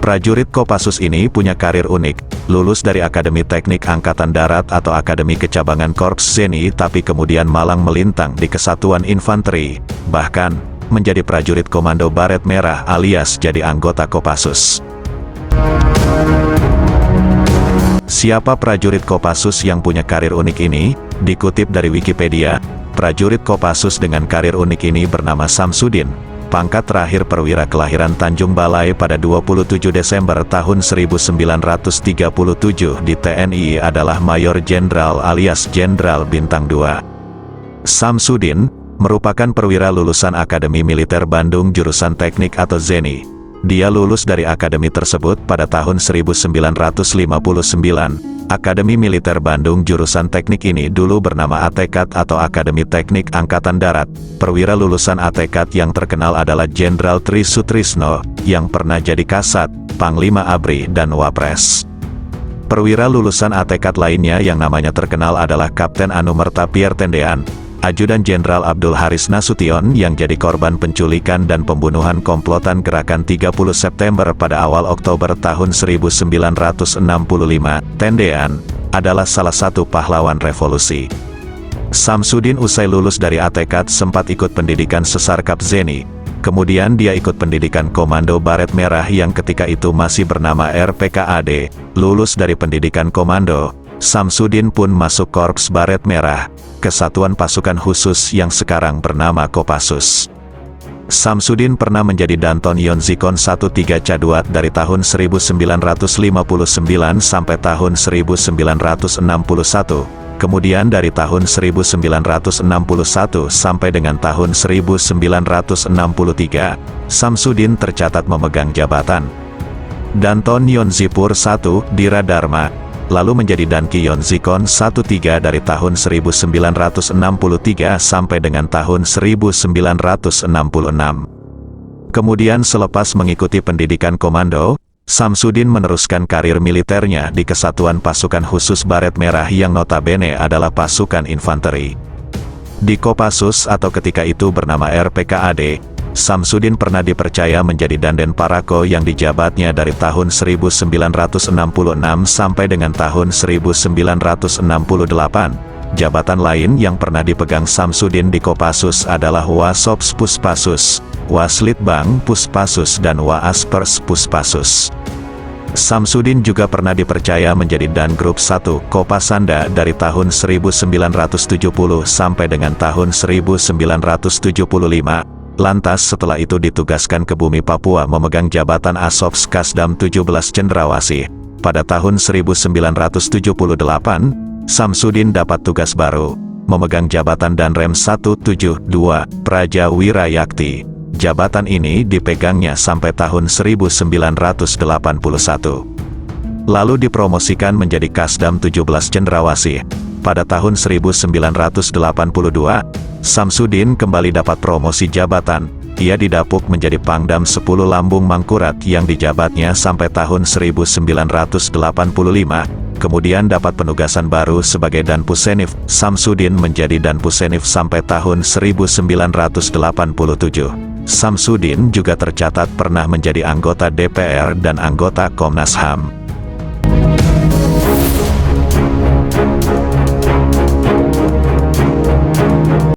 Prajurit Kopassus ini punya karir unik, lulus dari Akademi Teknik Angkatan Darat atau Akademi Kecabangan Korps Zeni tapi kemudian malang melintang di Kesatuan Infanteri, bahkan menjadi prajurit Komando Baret Merah alias jadi anggota Kopassus. Siapa prajurit Kopassus yang punya karir unik ini? Dikutip dari Wikipedia, prajurit Kopassus dengan karir unik ini bernama Samsudin. Pangkat terakhir perwira kelahiran Tanjung Balai pada 27 Desember tahun 1937 di TNI adalah Mayor Jenderal alias Jenderal Bintang 2. Samsudin merupakan perwira lulusan Akademi Militer Bandung jurusan Teknik atau Zeni. Dia lulus dari akademi tersebut pada tahun 1959. Akademi Militer Bandung jurusan teknik ini dulu bernama ATKAT atau Akademi Teknik Angkatan Darat. Perwira lulusan ATKAT yang terkenal adalah Jenderal Tri Sutrisno, yang pernah jadi Kasat, Panglima ABRI dan Wapres. Perwira lulusan ATKAT lainnya yang namanya terkenal adalah Kapten Anumerta Pierre Tendean, Ajudan Jenderal Abdul Haris Nasution yang jadi korban penculikan dan pembunuhan komplotan Gerakan 30 September pada awal Oktober tahun 1965. Tendean adalah salah satu pahlawan revolusi. Samsudin usai lulus dari ATKAT sempat ikut pendidikan Sesarkap Zeni. Kemudian dia ikut pendidikan Komando Baret Merah yang ketika itu masih bernama RPKAD. Lulus dari pendidikan komando, Samsudin pun masuk Korps Baret Merah, Kesatuan Pasukan Khusus yang sekarang bernama Kopassus. Samsudin pernah menjadi Danton Yonzikon 13 Caduat dari tahun 1959 sampai tahun 1961, kemudian dari tahun 1961 sampai dengan tahun 1963, Samsudin tercatat memegang jabatan Danton Yonzipur 1 Dira Dharma, lalu menjadi Danki Yonzikon 13 dari tahun 1963 sampai dengan tahun 1966. Kemudian selepas mengikuti pendidikan komando, Samsudin meneruskan karir militernya di Kesatuan Pasukan Khusus Baret Merah yang notabene adalah pasukan infanteri. Di Kopassus atau ketika itu bernama RPKAD, Samsudin pernah dipercaya menjadi Danjen Parako yang dijabatnya dari tahun 1966 sampai dengan tahun 1968. Jabatan lain yang pernah dipegang Samsudin di Kopassus adalah Wasops Puspassus, Waslitbang Puspassus dan Waaspers Puspassus. Samsudin juga pernah dipercaya menjadi Dan Grup 1 Kopasanda dari tahun 1970 sampai dengan tahun 1975. Lantas setelah itu ditugaskan ke Bumi Papua memegang jabatan Asops Kasdam 17 Cendrawasih. Pada tahun 1978, Samsudin dapat tugas baru, memegang jabatan Danrem 172 Praja Wirayakti. Jabatan ini dipegangnya sampai tahun 1981. Lalu dipromosikan menjadi Kasdam 17 Cendrawasih. Pada tahun 1982, Samsudin kembali dapat promosi jabatan. Ia didapuk menjadi Pangdam 10 Lambung Mangkurat yang dijabatnya sampai tahun 1985. Kemudian dapat penugasan baru sebagai Danpusenif. Samsudin menjadi Danpusenif sampai tahun 1987. Samsudin juga tercatat pernah menjadi anggota DPR dan anggota Komnas HAM.